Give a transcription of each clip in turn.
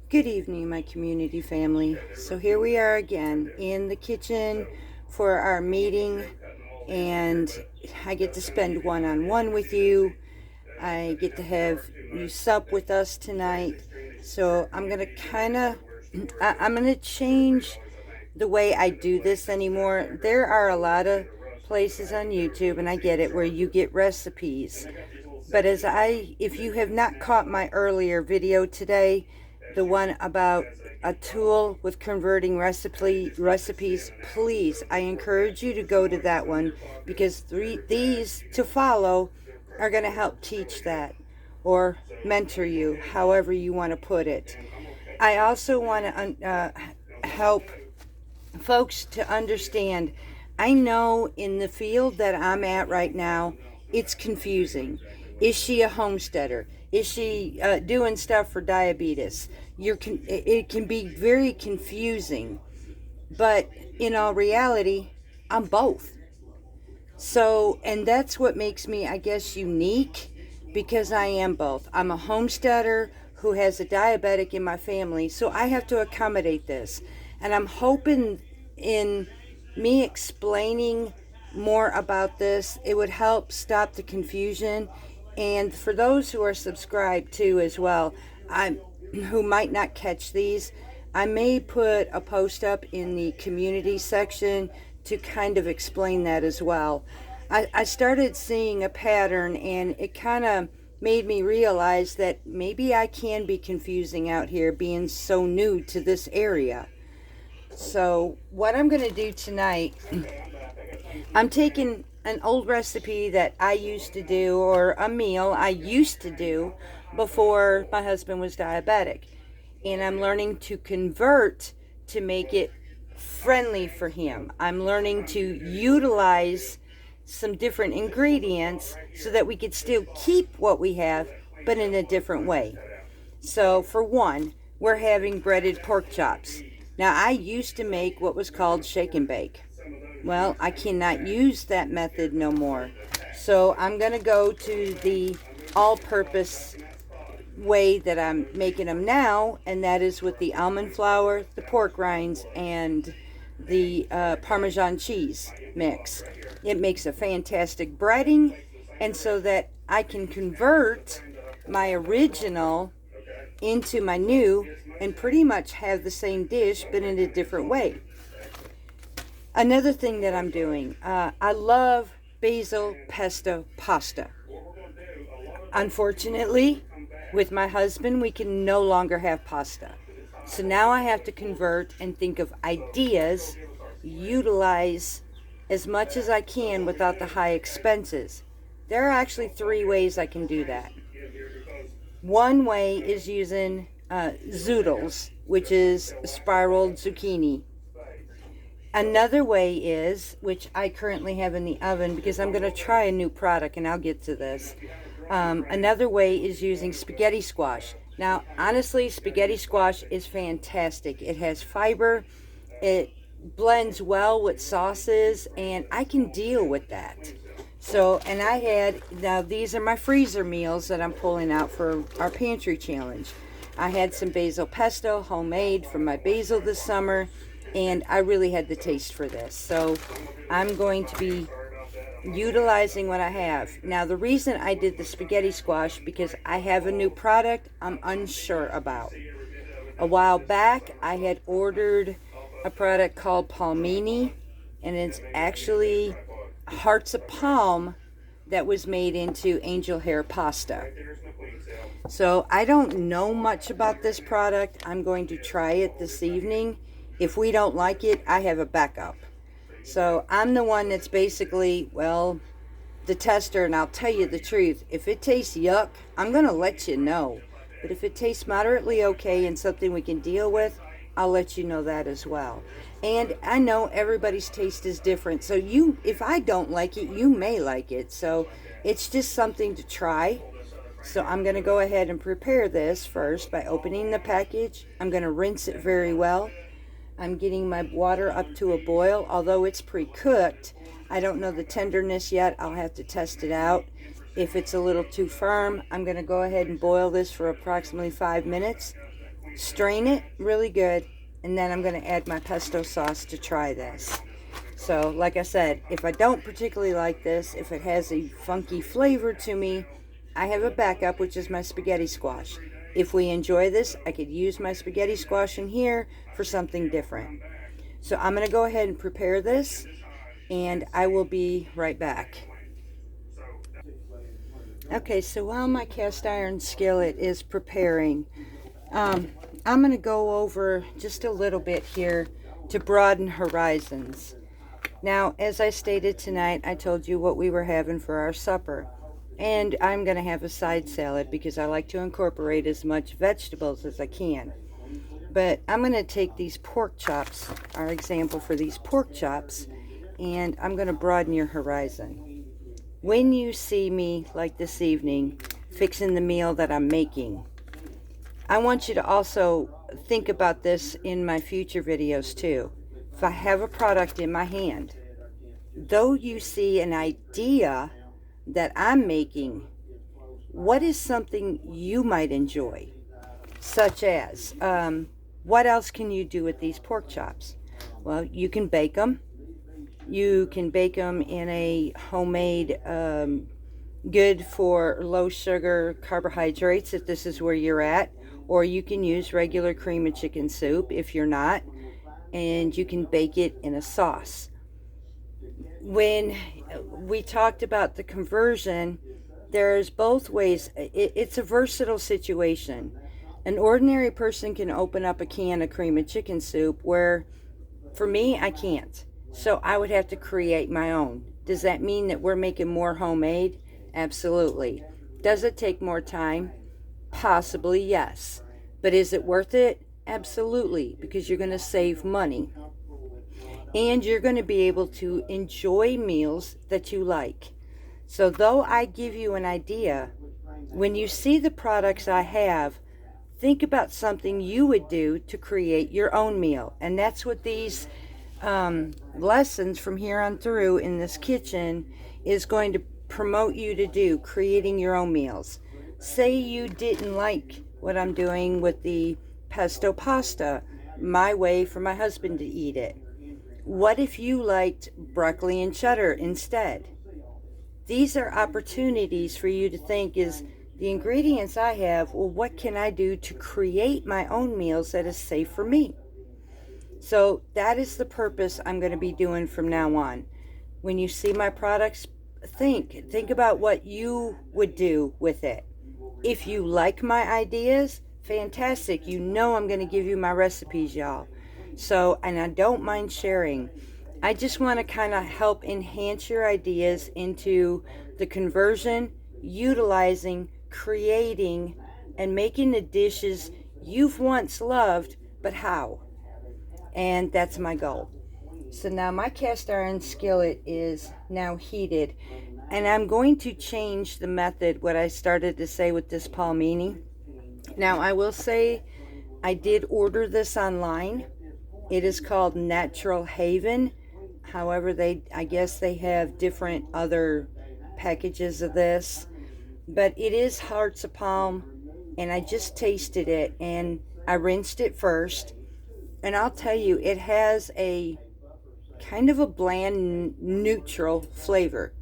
Good evening, my community family. So here we are again in the kitchen for our meeting, and I get to spend one-on-one with you. I get to have you sup with us tonight. So I'm gonna I'm gonna change the way I do this anymore. There are a lot of places on YouTube, and I get it, where you get recipes. But if you have not caught my earlier video today, the one about a tool with converting recipes, please, I encourage you to go to that one, because these to follow are going to help teach that or mentor you, however you want to put it. I also want to help folks to understand. I know in the field that I'm at right now, it's confusing. Is she a homesteader? Is she doing stuff for diabetes? It can be very confusing, but in all reality, I'm both. So, and that's what makes me, I guess, unique, because I am both. I'm a homesteader who has a diabetic in my family, so I have to accommodate this. And I'm hoping in me explaining more about this, it would help stop the confusion. And for those who are subscribed to as well, who might not catch these, I may put a post up in the community section to kind of explain that as well. I started seeing a pattern, and it kind of made me realize that maybe I can be confusing out here being so new to this area. So what I'm going to do tonight, I'm taking an old recipe that I used to do, or a meal I used to do before my husband was diabetic, and I'm learning to convert to make it friendly for him. I'm learning to utilize some different ingredients so that we could still keep what we have, but in a different way. So for one, we're having breaded pork chops. Now, I used to make what was called shake and bake. Well, I cannot use that method no more. So I'm going to go to the all-purpose way that I'm making them now, and that is with the almond flour, the pork rinds, and the parmesan cheese mix. It makes a fantastic breading, and so that I can convert my original into my new and pretty much have the same dish but in a different way. Another thing that I'm doing, I love basil pesto pasta. Unfortunately, with my husband, we can no longer have pasta. So now I have to convert and think of ideas, utilize as much as I can without the high expenses. There are actually 3 ways I can do that. One way is using zoodles, which is spiraled zucchini. Another way is, which I currently have in the oven because I'm going to try a new product, and I'll get to this. Another way is using spaghetti squash. Now, honestly, spaghetti squash is fantastic. It has fiber, it blends well with sauces, and I can deal with that. So, and now these are my freezer meals that I'm pulling out for our pantry challenge. I had some basil pesto, homemade, from my basil this summer, and I really had the taste for this. So I'm going to be utilizing what I have. Now, the reason I did the spaghetti squash, because I have a new product I'm unsure about. A while back, I had ordered a product called palmini, and it's actually hearts of palm that was made into angel hair pasta. So I don't know much about this product. I'm going to try it this evening. If we don't like it, I have a backup. So I'm the one that's basically, well, the tester, and I'll tell you the truth. If it tastes yuck, I'm going to let you know. But if it tastes moderately okay and something we can deal with, I'll let you know that as well. And I know everybody's taste is different. So if I don't like it, you may like it. So it's just something to try. So I'm going to go ahead and prepare this first by opening the package. I'm going to rinse it very well. I'm getting my water up to a boil, although it's pre-cooked. I don't know the tenderness yet. I'll have to test it out. If it's a little too firm, I'm going to go ahead and boil this for approximately 5 minutes. strain it really good, and then I'm going to add my pesto sauce to try this. So, like I said, if I don't particularly like this, if it has a funky flavor to me, I have a backup, which is my spaghetti squash. If we enjoy this, I could use my spaghetti squash in here for something different. So I'm going to go ahead and prepare this, and I will be right back. Okay, so while my cast iron skillet is preparing, I'm going to go over just a little bit here to broaden horizons. Now, as I stated tonight, I told you what we were having for our supper. And I'm going to have a side salad because I like to incorporate as much vegetables as I can. But I'm going to take these pork chops, our example for these pork chops, and I'm going to broaden your horizon. When you see me, like this evening, fixing the meal that I'm making, I want you to also think about this in my future videos too. If I have a product in my hand, though you see an idea that I'm making, what is something you might enjoy? Such as, what else can you do with these pork chops? Well, you can bake them. You can bake them in a homemade, good for low sugar carbohydrates if this is where you're at. Or you can use regular cream of chicken soup if you're not. And you can bake it in a sauce. When we talked about the conversion, there's both ways. It's a versatile situation. An ordinary person can open up a can of cream of chicken soup, where for me, I can't. So I would have to create my own. Does that mean that we're making more homemade? Absolutely. Does it take more time? Possibly, yes. But is it worth it? Absolutely, because you're going to save money. And you're going to be able to enjoy meals that you like. So though I give you an idea, when you see the products I have, think about something you would do to create your own meal. And that's what these lessons from here on through in this kitchen is going to promote you to do, creating your own meals. Say you didn't like what I'm doing with the pesto pasta, my way for my husband to eat it. What if you liked broccoli and cheddar instead? These are opportunities for you to think, is the ingredients I have, well, what can I do to create my own meals that is safe for me? So that is the purpose I'm going to be doing from now on. When you see my products, think about what you would do with it. If you like my ideas, fantastic. You know I'm going to give you my recipes, y'all. So, and I don't mind sharing. I just want to kind of help enhance your ideas into the conversion, utilizing, creating, and making the dishes you've once loved, but how? And that's my goal. So now my cast iron skillet is now heated, and I'm going to change the method, what I started to say with this palmini. Now I will say I did order this online. It is called Natural Haven. However, I guess they have different other packages of this. But it is hearts of palm, and I just tasted it, and I rinsed it first. And I'll tell you, it has a kind of a bland, neutral flavor,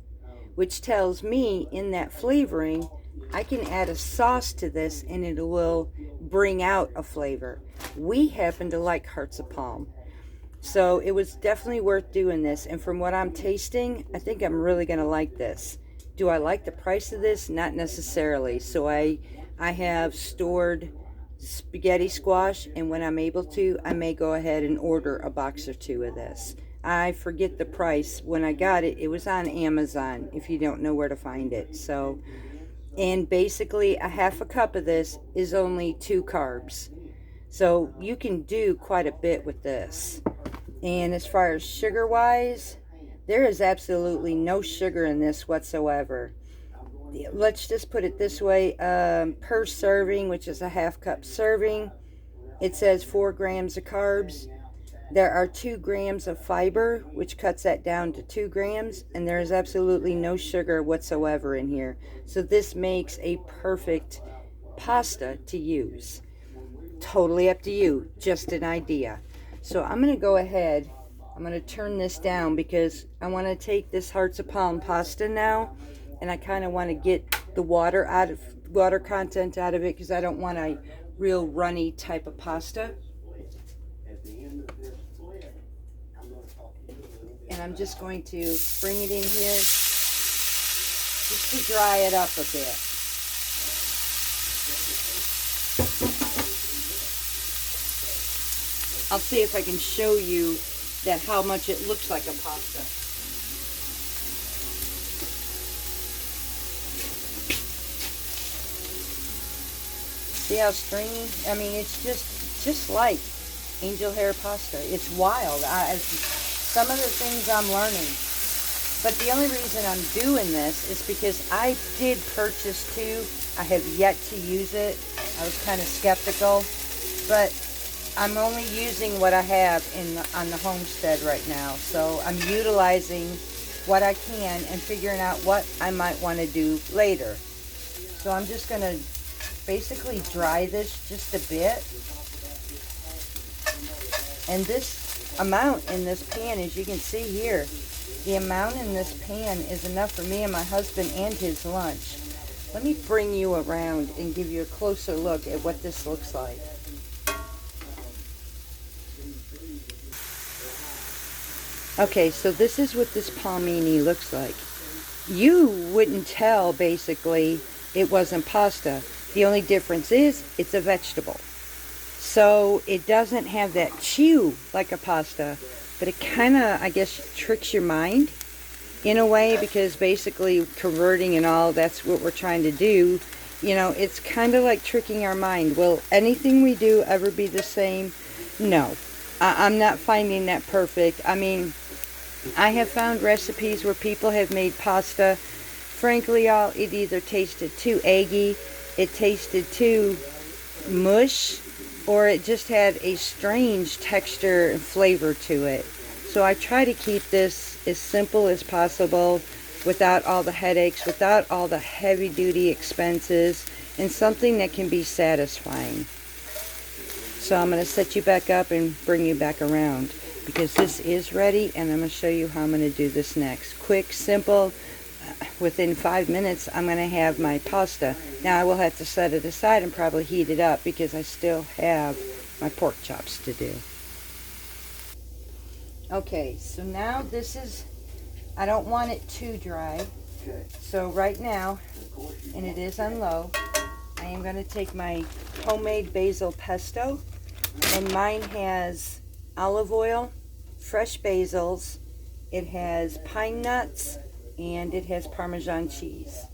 which tells me in that flavoring, I can add a sauce to this and it will bring out a flavor. We happen to like hearts of palm. So it was definitely worth doing this. And from what I'm tasting, I think I'm really going to like this. Do I like the price of this? Not necessarily. So I have stored spaghetti squash, and when I'm able to, I may go ahead and order a box or two of this. I forget the price. When I got it, it was on Amazon, if you don't know where to find it. So, and basically a half a cup of this is only 2 carbs. So you can do quite a bit with this. And as far as sugar wise, there is absolutely no sugar in this whatsoever. Let's just put it this way, per serving, which is a half cup serving, it says 4 grams of carbs. There are 2 grams of fiber, which cuts that down to 2 grams, and there is absolutely no sugar whatsoever in here. So this makes a perfect pasta to use. totally up to you, just an idea. So I'm going to go ahead, I'm going to turn this down because I want to take this hearts of palm pasta now, and I kind of want to get the water content out of it because I don't want a real runny type of pasta. And I'm just going to bring it in here just to dry it up a bit. I'll see if I can show you that how much it looks like a pasta. See how stringy? I mean, it's just like angel hair pasta. It's wild. Some of the things I'm learning. But the only reason I'm doing this is because I did purchase two. I have yet to use it. I was kind of skeptical, but I'm only using what I have on the homestead right now. So I'm utilizing what I can and figuring out what I might want to do later. So I'm just going to basically dry this just a bit. And this amount in this pan, as you can see here, the amount in this pan is enough for me and my husband and his lunch. Let me bring you around and give you a closer look at what this looks like. Okay, so this is what this palmini looks like. You wouldn't tell, basically, it wasn't pasta. The only difference is it's a vegetable. So it doesn't have that chew like a pasta, but it kind of, I guess, tricks your mind in a way, because basically converting and all, that's what we're trying to do. You know, it's kind of like tricking our mind. Will anything we do ever be the same? No. I'm not finding that perfect. I mean, I have found recipes where people have made pasta. Frankly, y'all, it either tasted too eggy, it tasted too mush, or it just had a strange texture and flavor to it. So I try to keep this as simple as possible, without all the headaches, without all the heavy-duty expenses, and something that can be satisfying. So I'm going to set you back up and bring you back around, because this is ready, and I'm going to show you how I'm going to do this next. Quick, simple. Within 5 minutes, I'm going to have my pasta. Now, I will have to set it aside and probably heat it up because I still have my pork chops to do. Okay, so now this is, I don't want it too dry. So right now, and it is on low, I am going to take my homemade basil pesto, and mine has olive oil, fresh basils, it has pine nuts, and it has Parmesan cheese.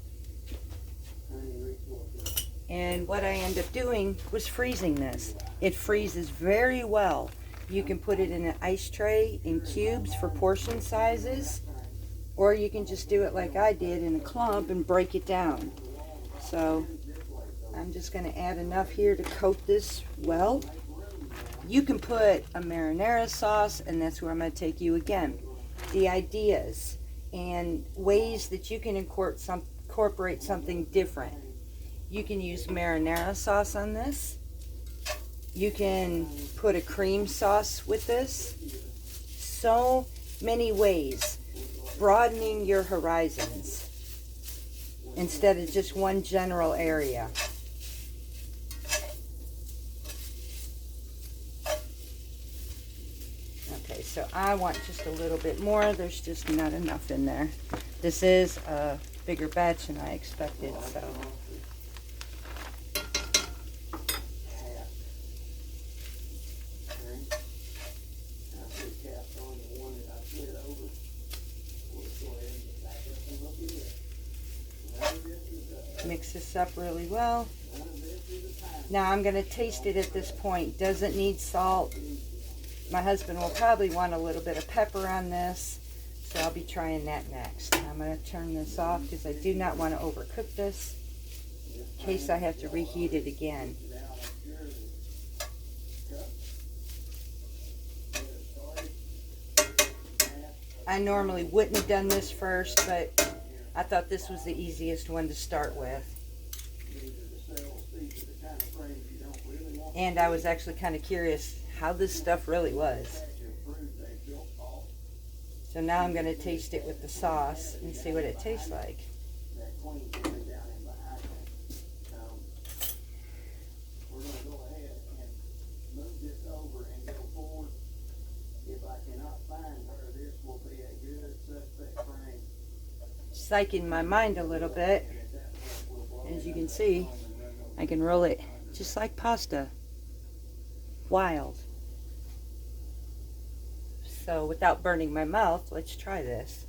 And what I end up doing was freezing this. It freezes very well. You can put it in an ice tray in cubes for portion sizes, or you can just do it like I did in a clump and break it down. So I'm just going to add enough here to coat this well. You can put a marinara sauce, and that's where I'm going to take you again. The ideas and ways that you can incorporate something different. You can use marinara sauce on this. You can put a cream sauce with this. So many ways. Broadening your horizons instead of just one general area. Okay, so I want just a little bit more. There's just not enough in there. This is a bigger batch than I expected, so. Mix this up really well. Now I'm going to taste it at this point. Doesn't need salt. My husband will probably want a little bit of pepper on this, so I'll be trying that next. I'm going to turn this off because I do not want to overcook this in case I have to reheat it again. I normally wouldn't have done this first, but I thought this was the easiest one to start with. And I was actually kind of curious how this stuff really was. So now I'm going to taste it with the sauce and see what it tastes like. Psyching my mind a little bit. As you can see, I can roll it just like pasta. Wild. So without burning my mouth, let's try this.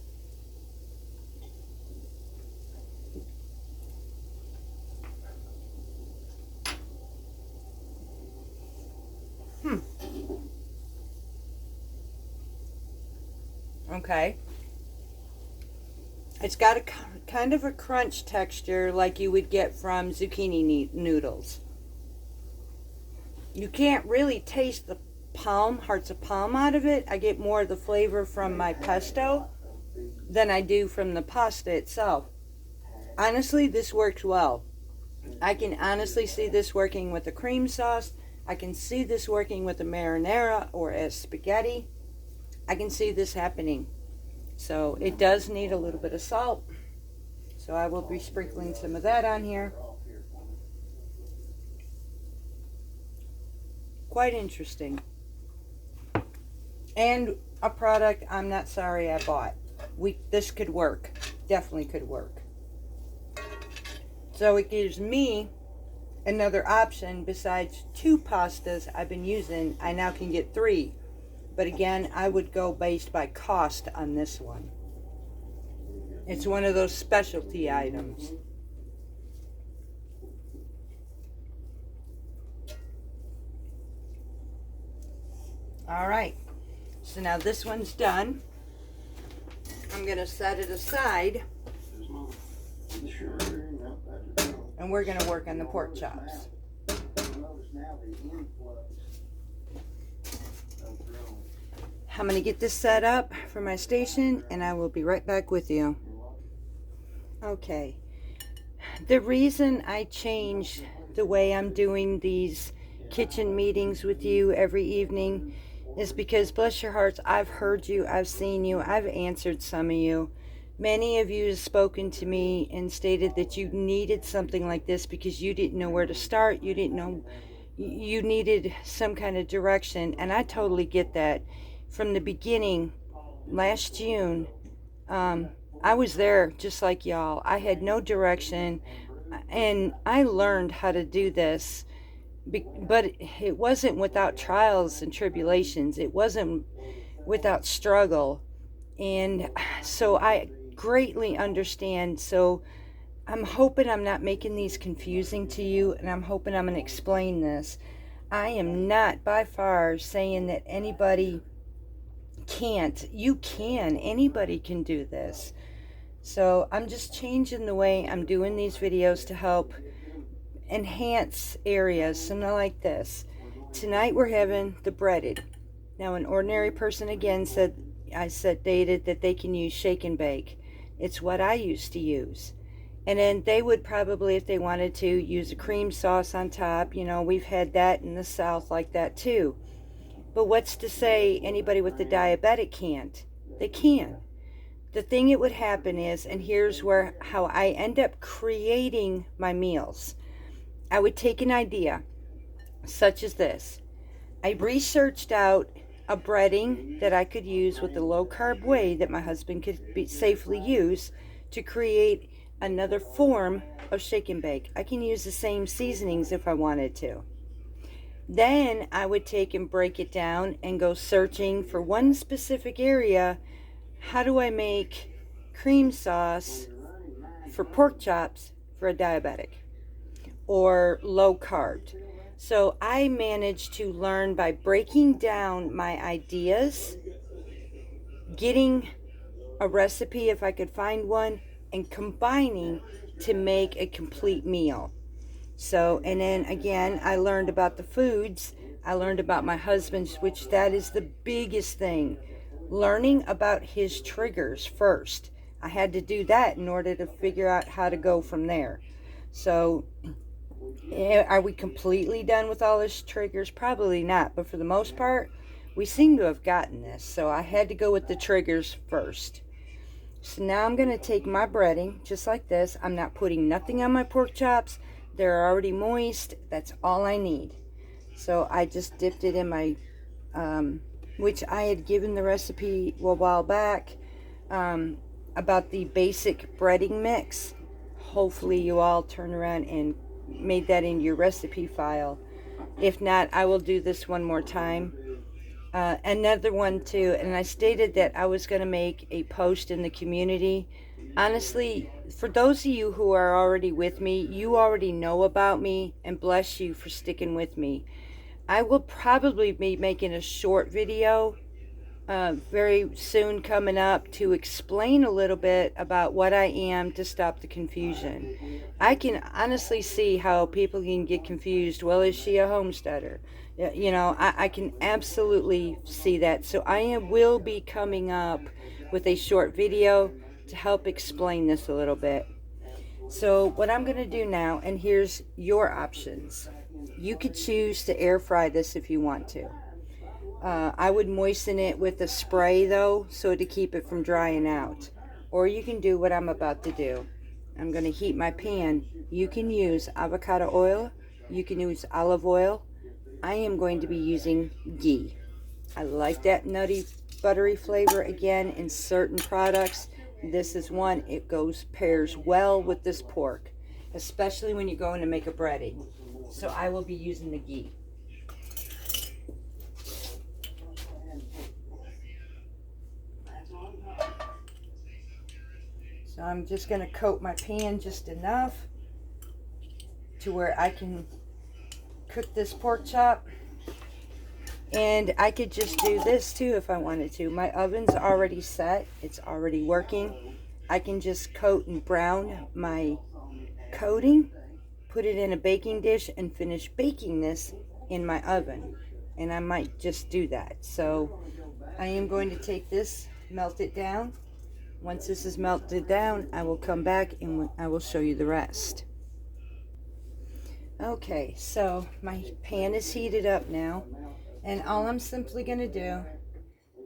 Okay. It's got a kind of a crunch texture like you would get from zucchini noodles. You can't really taste the hearts of palm out of it. I get more of the flavor from my pesto than I do from the pasta itself. Honestly, this works well. I can honestly see this working with a cream sauce. I can see this working with a marinara or as spaghetti. I can see this happening. So it does need a little bit of salt. So I will be sprinkling some of that on here. Quite interesting. And a product I'm not sorry I bought. This could work. Definitely could work. So it gives me another option besides 2 pastas I've been using. I now can get 3. But again, I would go based by cost on this one. It's one of those specialty items. All right. So now this one's done. I'm going to set it aside. And we're going to work on the pork chops. I'm going to get this set up for my station and I will be right back with you. Okay. The reason I changed the way I'm doing these kitchen meetings with you every evening is because, bless your hearts, I've heard you, I've seen you, I've answered some of you. Many of you have spoken to me and stated that you needed something like this because you didn't know where to start. You didn't know, you needed some kind of direction, and I totally get that. From the beginning, last June, I was there just like y'all. I had no direction, and I learned how to do this, but it wasn't without trials and tribulations. It wasn't without struggle, and so I greatly understand. So I'm hoping I'm not making these confusing to you, and I'm hoping I'm going to explain this. I am not by far saying that anybody can't. You can. Anybody can do this. So I'm just changing the way I'm doing these videos to help enhance areas. So now like this. Tonight we're having the breaded. Now an ordinary person again stated that they can use shake and bake. It's what I used to use. And then they would probably, if they wanted to, use a cream sauce on top. You know, we've had that in the South like that too. But what's to say anybody with the diabetic can't? They can. The thing that would happen is, and here's how I end up creating my meals. I would take an idea, such as this. I researched out a breading that I could use with the low-carb way that my husband could safely use to create another form of shake and bake. I can use the same seasonings if I wanted to. Then I would take and break it down and go searching for one specific area. How do I make cream sauce for pork chops for a diabetic or low carb? So I managed to learn by breaking down my ideas, getting a recipe if I could find one, and combining to make a complete meal. So, and then again, I learned about the foods. I learned about my husband's, which that is the biggest thing. Learning about his triggers first. I had to do that in order to figure out how to go from there. So, Are we completely done with all these triggers? Probably not, but for the most part, we seem to have gotten this. So I had to go with the triggers first. So now I'm going to take my breading, just like this. I'm not putting nothing on my pork chops. They're already moist. That's all I need. So I just dipped it in my, which I had given the recipe a while back, about the basic breading mix. Hopefully you all turn around and made that in your recipe file. If not, I will do this one more time. Another one too, and I stated that I was going to make a post in the community. Honestly, for those of you who are already with me, you already know about me, and bless you for sticking with me. I will probably be making a short video very soon coming up to explain a little bit about what I am to stop the confusion. I can honestly see how people can get confused. Well, is she a homesteader? You know, I can absolutely see that. So will be coming up with a short video to help explain this a little bit. So what I'm going to do now, and here's your options. You could choose to air fry this if you want to. I would moisten it with a spray though, so to keep it from drying out. Or you can do what I'm about to do. I'm going to heat my pan. You can use avocado oil. You can use olive oil. I am going to be using ghee. I like that nutty, buttery flavor again in certain products. This is one. It pairs well with this pork, especially when you're going to make a breading. So I will be using the ghee. So I'm just going to coat my pan just enough to where I can cook this pork chop. And I could just do this too if I wanted to. My oven's already set. It's already working. I can just coat and brown my coating, put it in a baking dish, and finish baking this in my oven. And I might just do that. So I am going to take this, melt it down. Once this is melted down, I will come back and I will show you the rest. Okay, so my pan is heated up now, and all I'm simply going to do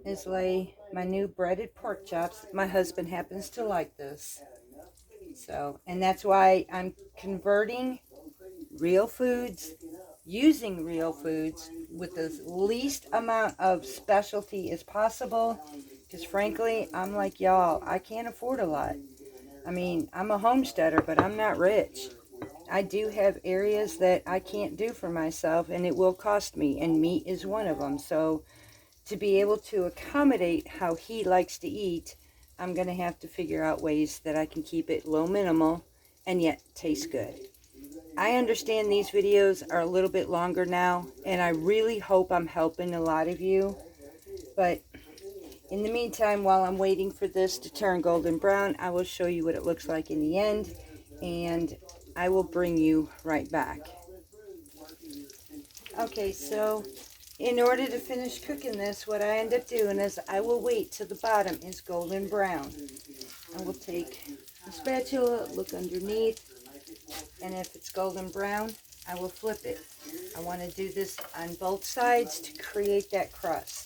is lay my new breaded pork chops. My husband happens to like this. So, and that's why I'm converting real foods, using real foods with the least amount of specialty as possible. Because frankly, I'm like y'all, I can't afford a lot. I mean, I'm a homesteader, but I'm not rich. I do have areas that I can't do for myself, and it will cost me, and meat is one of them. So to be able to accommodate how he likes to eat, I'm going to have to figure out ways that I can keep it low minimal and yet taste good. I understand these videos are a little bit longer now, and I really hope I'm helping a lot of you. But in the meantime, while I'm waiting for this to turn golden brown, I will show you what it looks like in the end, and I will bring you right back. Okay, so in order to finish cooking this, what I end up doing is I will wait till the bottom is golden brown. I will take a spatula, look underneath, and if it's golden brown, I will flip it. I want to do this on both sides to create that crust.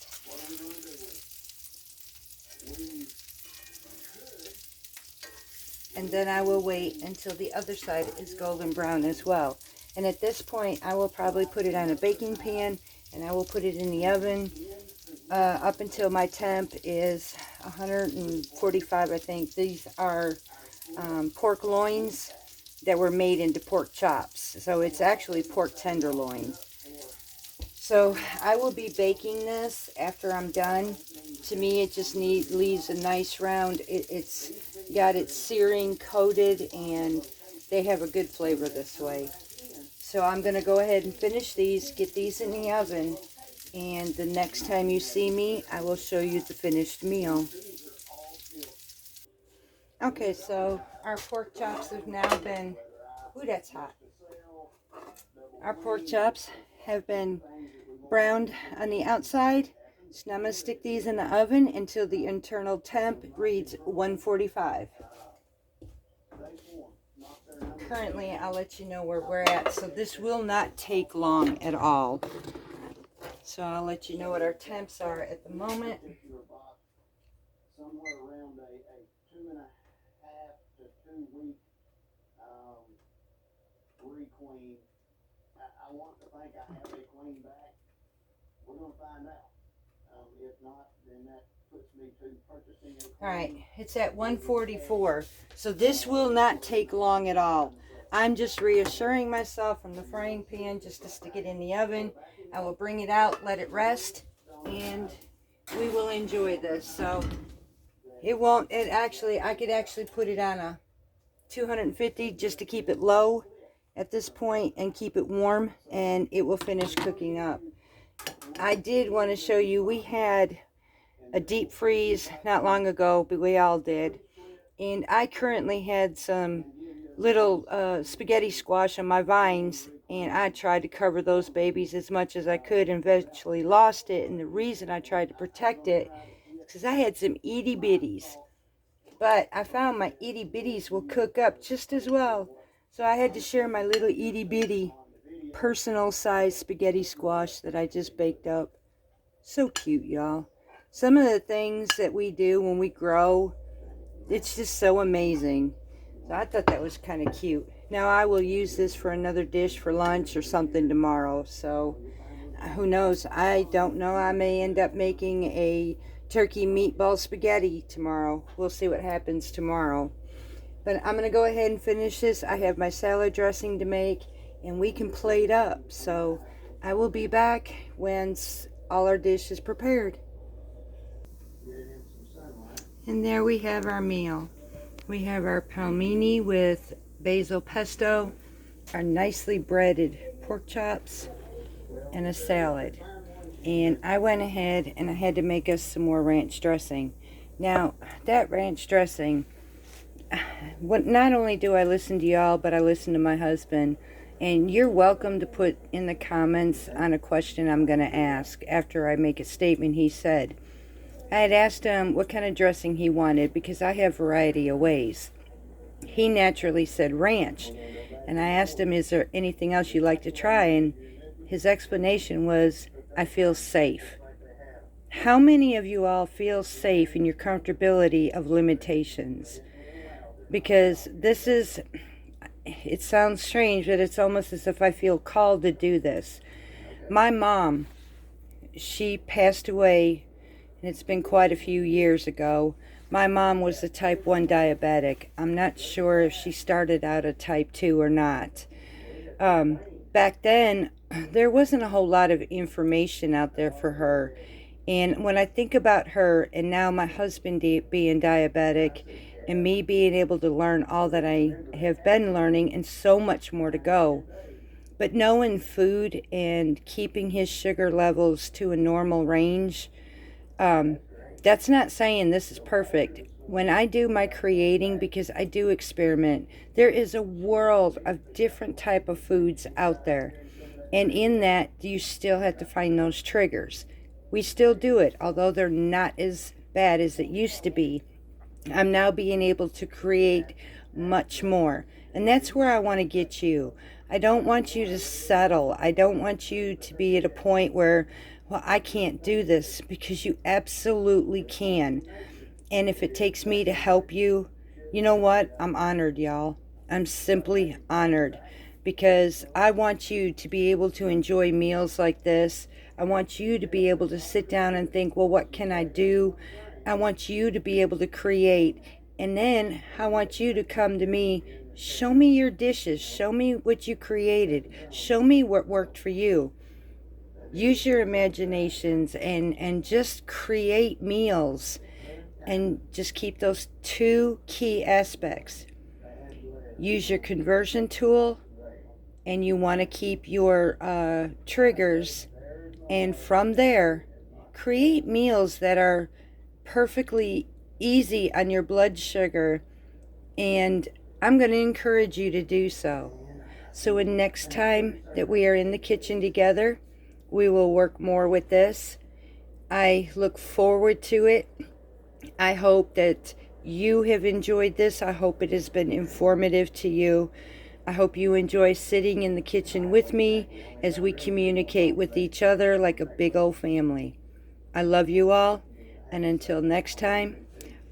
And then I will wait until the other side is golden brown as well. And at this point, I will probably put it on a baking pan, and I will put it in the oven up until my temp is 145, I think. These are pork loins that were made into pork chops. So it's actually pork tenderloin. So I will be baking this after I'm done. To me, it just leaves a nice round. It's got its searing coated, and they have a good flavor this way. So I'm going to go ahead and finish these, get these in the oven, and the next time you see me, I will show you the finished meal. Okay, so our pork chops have now been, ooh, that's hot. Our pork chops have been browned on the outside. So now I'm going to stick these in the oven until the internal temp reads 145. currently, I'll let you know where we're at. So this will not take long at all. So I'll let you know what our temps are at the moment. Somewhere around a 2.5 to 2 week re-queen. I want to think I have a queen back. We're going to find out. If not, then that puts me to purchasing a queen. All right, it's at 144. So this will not take long at all. I'm just reassuring myself from the frying pan just to stick it in the oven. I will bring it out, let it rest, and we will enjoy this. So I could actually put it on a 250 just to keep it low at this point and keep it warm, and it will finish cooking up. I did want to show you, we had a deep freeze not long ago, but we all did. And I currently had some little spaghetti squash on my vines, and I tried to cover those babies as much as I could and eventually lost it. And the reason I tried to protect it is because I had some itty bitties. But I found my itty bitties will cook up just as well. So I had to share my little itty bitty personal size spaghetti squash that I just baked up. So cute, y'all. Some of the things that we do when we grow, it's just so amazing. So I thought that was kind of cute. Now I will use this for another dish for lunch or something tomorrow. So who knows? I don't know. I may end up making a turkey meatball spaghetti tomorrow. We'll see what happens tomorrow. But I'm going to go ahead and finish this. I have my salad dressing to make, and we can plate up. So I will be back when all our dish is prepared. And there we have our meal. We have our palmini with basil pesto, our nicely breaded pork chops, and a salad. And I went ahead and I had to make us some more ranch dressing. Now, that ranch dressing, not only do I listen to y'all, but I listen to my husband. And you're welcome to put in the comments on a question I'm going to ask after I make a statement he said. I had asked him what kind of dressing he wanted because I have variety of ways. He naturally said ranch. And I asked him, is there anything else you'd like to try? And his explanation was, I feel safe. How many of you all feel safe in your comfortability of limitations? Because it sounds strange, but it's almost as if I feel called to do this. My mom, she passed away, and it's been quite a few years ago. My mom was a type 1 diabetic. I'm not sure if she started out a type 2 or not. Back then, there wasn't a whole lot of information out there for her. And when I think about her, and now my husband being diabetic, and me being able to learn all that I have been learning, and so much more to go. But knowing food and keeping his sugar levels to a normal range, that's not saying this is perfect. When I do my creating, because I do experiment, there is a world of different type of foods out there. And in that, you still have to find those triggers. We still do it, although they're not as bad as it used to be. I'm now being able to create much more. And that's where I want to get you. I don't want you to settle. I don't want you to be at a point where, well, I can't do this, because you absolutely can. And if it takes me to help you, you know what? I'm honored, y'all. I'm simply honored, because I want you to be able to enjoy meals like this. I want you to be able to sit down and think, well, what can I do? I want you to be able to create. And then I want you to come to me. Show me your dishes. Show me what you created. Show me what worked for you. Use your imaginations and just create meals. And just keep those two key aspects. Use your conversion tool. And you want to keep your triggers. And from there, create meals that are perfectly easy on your blood sugar, and I'm going to encourage you to do so. So when next time that we are in the kitchen together, we will work more with this. I look forward to it. I hope that you have enjoyed this. I hope it has been informative to you. I hope you enjoy sitting in the kitchen with me as we communicate with each other like a big old family. I love you all, and until next time,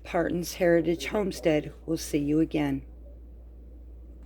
Parton's Heritage Homestead will see you again.